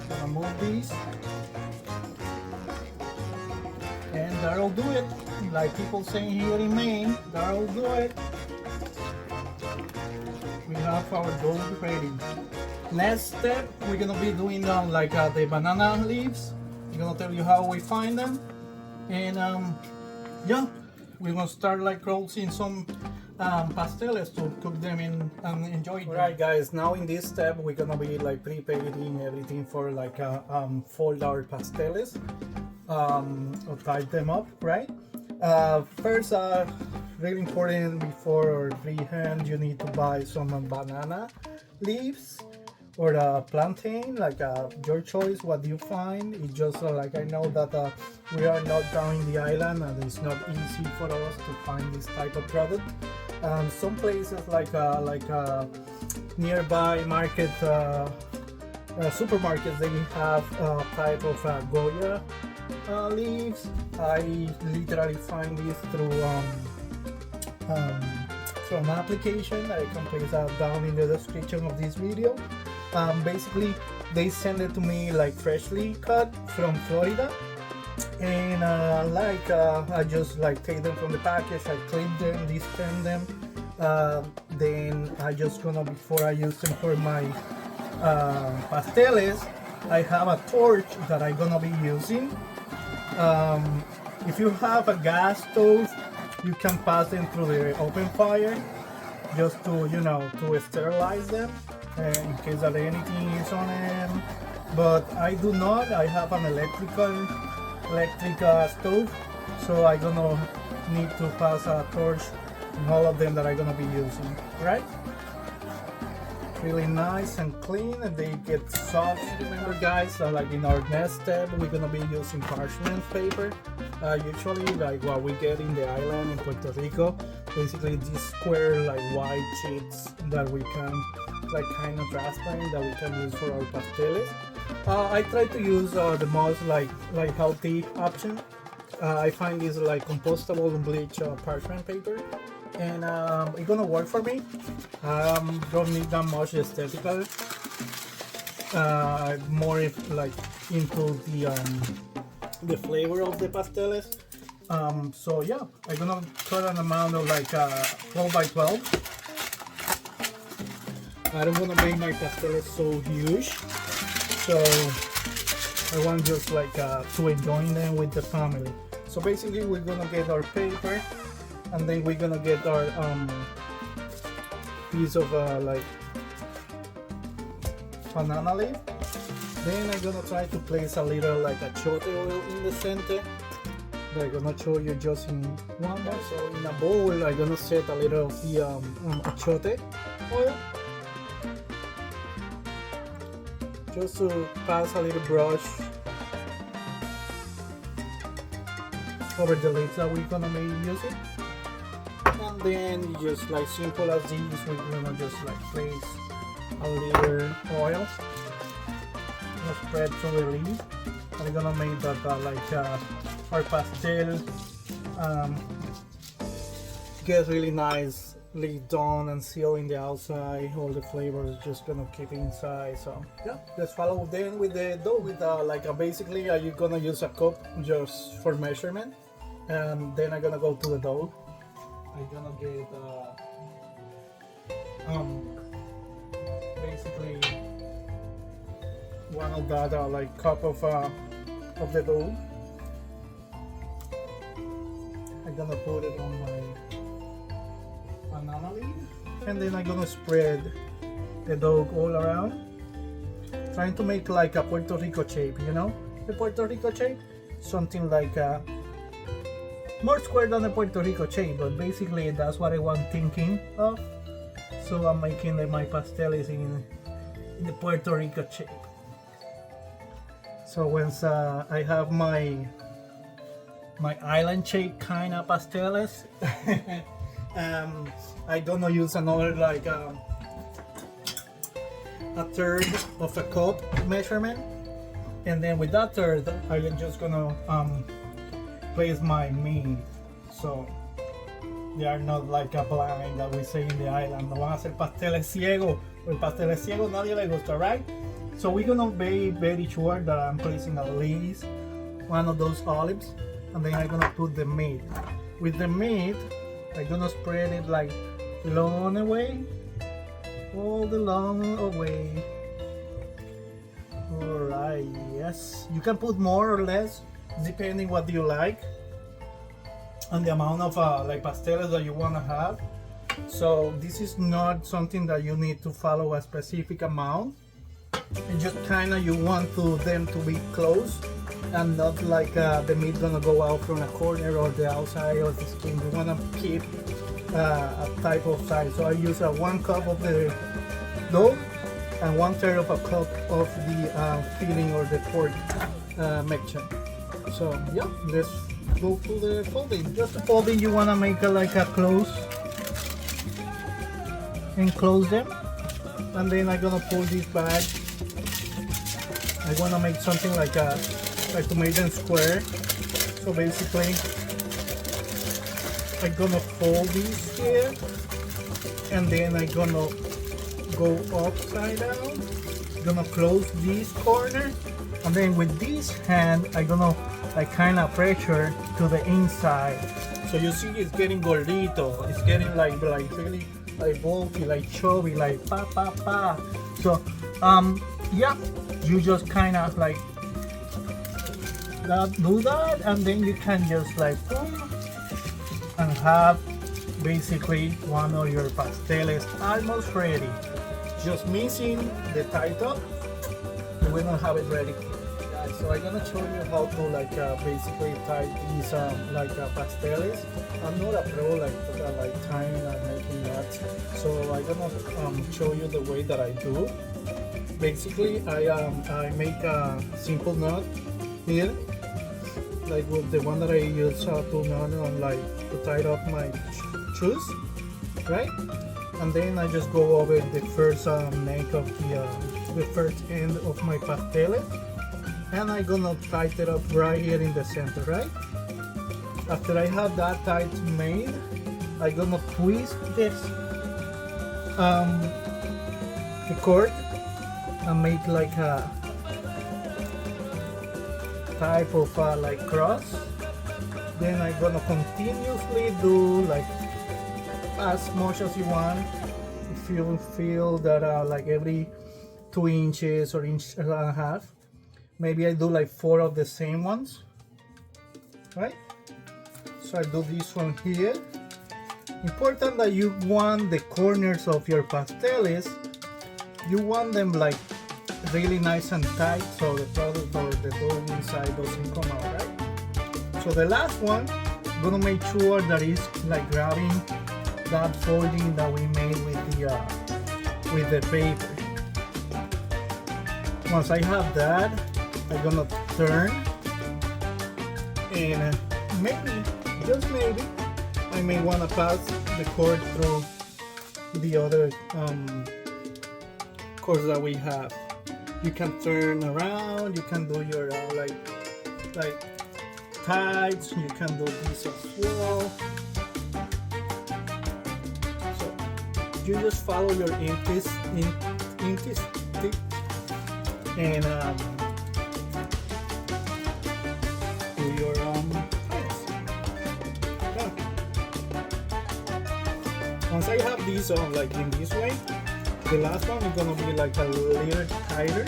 Gonna move these. And that'll do it. Like people saying here in Maine, that'll do it. We have our dough ready. Next step, we're gonna be doing the banana leaves. I'm gonna tell you how we find them, and yeah, we're gonna start roasting some pasteles to cook them in and enjoy them. Alright guys, now in this step we're gonna be preparing everything for fold our pasteles, or tie them up, right? First, really important, before or freehand, you need to buy some banana leaves or plantain, your choice, what you find. It's just I know that we are not down in the island and it's not easy for us to find this type of product. Some places nearby market, supermarkets, they have type of Goya leaves. I literally find this through from application that I can place down in the description of this video. Basically, they send it to me like freshly cut from Florida, and I just like take them from the package, I clean them, discard them, then I just gonna, before I use them for my pasteles, I have a torch that I'm gonna be using. If you have a gas stove, you can pass them through the open fire just to, you know, to sterilize them in case that anything is on them. But I do not. I have an electric stove, so I'm gonna need to pass a torch in all of them that I'm gonna be using, right? Really nice and clean, and they get soft. Remember guys, like in our next step we're gonna be using parchment paper. Usually like what we get in the island in Puerto Rico, basically these square like white sheets that we can like kind of transparent that we can use for our pasteles. I try to use the most like healthy option. I find this like compostable and bleach parchment paper, and it's gonna work for me. Don't need that much aesthetical. More like into the flavor of the pasteles. So yeah, I'm gonna cut an amount of like 12 by 12. I don't want to make my pasteles so huge, so I want just like to enjoy them with the family. So basically we're gonna get our paper, and then we're gonna get our piece of like banana leaf. Then I'm gonna try to place a little like achote oil in the center. I'm gonna show you just in one more. So in a bowl I'm gonna set a little of the achote oil, just to pass a little brush over the leaves that we're gonna be using. And then just like simple as these, we're gonna just like place a little oil, spread through the leaf. And we're gonna make that like our pastel gets really nicely done and sealed in the outside. All the flavors just gonna keep inside. So yeah, let's follow then with the dough. With like basically you're gonna use a cup just for measurement, and then I'm gonna go to the dough. I'm gonna get basically one of that like cup of the dough. I'm gonna put it on my banana leaf, and then I'm gonna spread the dough all around, trying to make like a Puerto Rico shape, you know, the Puerto Rico shape, something like more square than the Puerto Rico shape, but basically that's what I was thinking of. So I'm making my pasteles in the Puerto Rico shape. So once I have my island shape kind of pasteles, I'm gonna use another like a third of a cup measurement, and then with that third I'm just gonna place my meat, so they are not like a blind that we say in the island. No van a hacer pasteles ciegos. El pastel es ciego, nadie le gusta, right? So we're gonna be very sure that I'm placing at least one of those olives, and then I'm gonna put the meat. With the meat, I'm gonna spread it like long away, all the long away. Alright, yes. You can put more or less, depending what you like, and the amount of like pasteles that you wanna have. So this is not something that you need to follow a specific amount. It's just kind of you want them to be close, and not like the meat gonna go out from a corner or the outside of the skin. You wanna keep a type of size. So I use 1 cup of the dough and 1/3 of a cup of the filling or the pork mixture. So yeah, let's go to the folding. Just the folding, you wanna make like a close and close them, and then I'm gonna pull this back. I wanna make something like to make them square. So basically I'm gonna fold these here and then I'm gonna go upside down. Gonna close this corner, and then with this hand I'm gonna like kind of pressure to the inside. So you see it's getting gordito. It's getting like really like bulky, like chubby, like pa pa pa. So yeah, you just kind of like do that, and then you can just like boom and have basically one of your pasteles almost ready. Just missing the tie top, and we don't have it ready. Guys, so I'm gonna show you how to like basically tie these pasteles. I'm not a pro like tying and making knots, so I'm gonna show you the way that I do. Basically, I make a simple knot here, like with the one that I use to knot on, like to tie up my shoes, right? And then I just go over the first neck of the first end of my pastele, and I'm gonna tie it up right here in the center, right? After I have that tight made, I'm gonna twist this the cord and make like a type of like cross. Then I'm gonna continuously do like as much as you want. If you feel that like every 2 inches or inch and a half, maybe I do like 4 of the same ones, right? So I do this one here. Important that you want the corners of your pasteles, you want them like really nice and tight, so the product or the dough inside doesn't come out, right? So the last one, I'm gonna make sure that it's like grabbing that folding that we made with the paper. Once I have that, I'm gonna turn, and maybe, just maybe, I may wanna pass the cord through the other cords that we have. You can turn around, you can do your like tights, you can do this as well. So you just follow your inches stick, and do your tights. Yeah. Once I have these on like in this way, the last one is gonna be like a little tighter.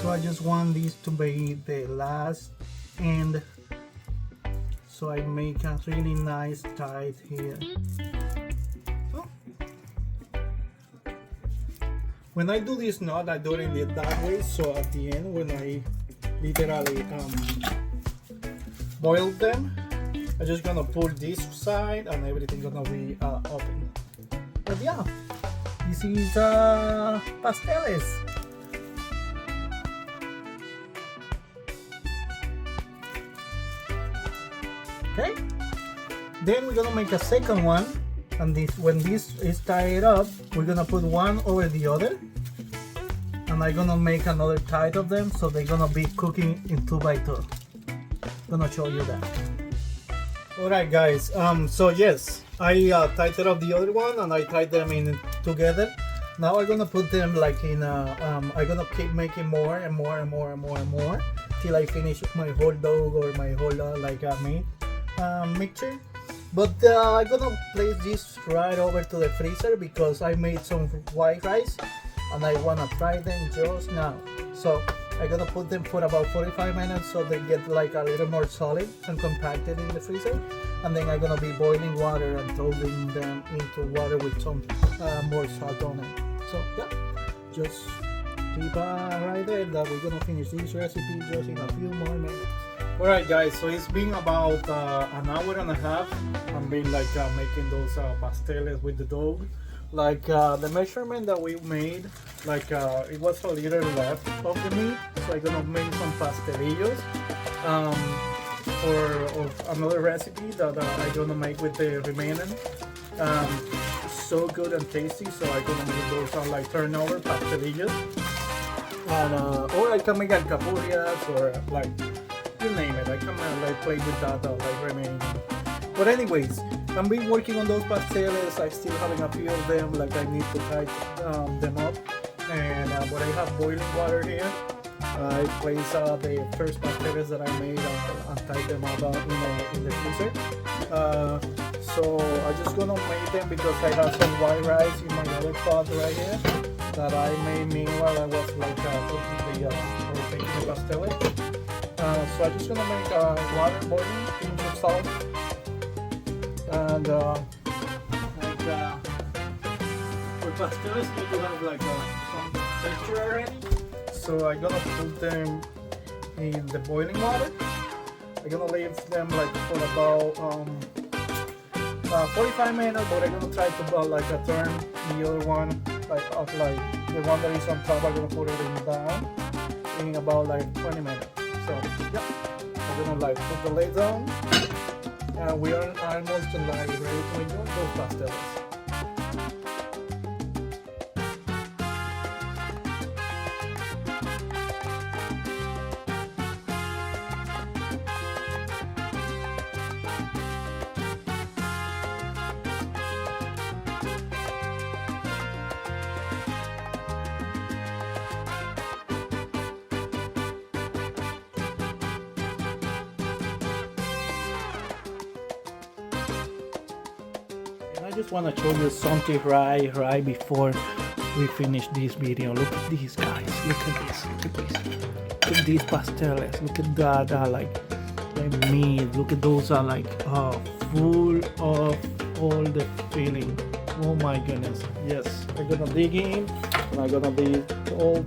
So I just want these to be the last end. So I make a really nice tight here. So when I do this knot, I do it that way. So at the end, when I literally boil them, I'm just gonna pull this side and everything gonna be open. But yeah. This is pasteles. Okay. Then we're gonna make a second one, and when this is tied up, we're gonna put one over the other, and I'm gonna make another tied of them, so they're gonna be cooking in 2 by 2. Gonna show you that. Alright guys, so yes, I tied up the other one and I tied them in together. Now I'm gonna put them like in I'm gonna keep making more and more and more and more and more till I finish my whole dough or my whole meat mixture. But I'm gonna place this right over to the freezer because I made some white rice and I wanna try them just now. So I'm gonna put them for about 45 minutes so they get like a little more solid and compacted in the freezer, and then I'm gonna be boiling water and throwing them into water with some more salt on it. So yeah, just keep right there that we're gonna finish this recipe just in a few more minutes. Alright guys, so it's been about an hour and a half. I've been like making those pasteles with the dough. Like the measurement that we made, like it was a little left of the meat, so I'm gonna make some pastelillos for another recipe that I'm gonna make with the remaining. So good and tasty, so I'm gonna make those like turnover pastelillos, and or I can make alcapurrias or like you name it. I can like play with that like remaining. But anyways, I've been working on those pasteles. I still having a few of them, like I need to tighten them up. And but I have boiling water here. I place the first pasteles that I made and tie them up in the freezer. So I'm just gonna make them because I have some white rice in my other pot right here that I made meanwhile I was like cooking or making the pastele. So I'm just gonna make water boiling, pinch of salt, and for pasteles you need to have like some texture already. So I'm gonna put them in the boiling water. I'm gonna leave them like for about 45 minutes, but I'm gonna try to like turn the other one like the one that is on top. I'm gonna put it down in about like 20 minutes. So yeah, I'm gonna like put the lid down, and we are almost like ready to enjoy those pasteles. I just want to show you something right before we finish this video. Look at these guys. Look at this. Look at this. Look at these pasteles. Look at that. Like meat. Look at those are like full of all the filling. Oh my goodness. Yes, I'm gonna dig in and I'm gonna dig all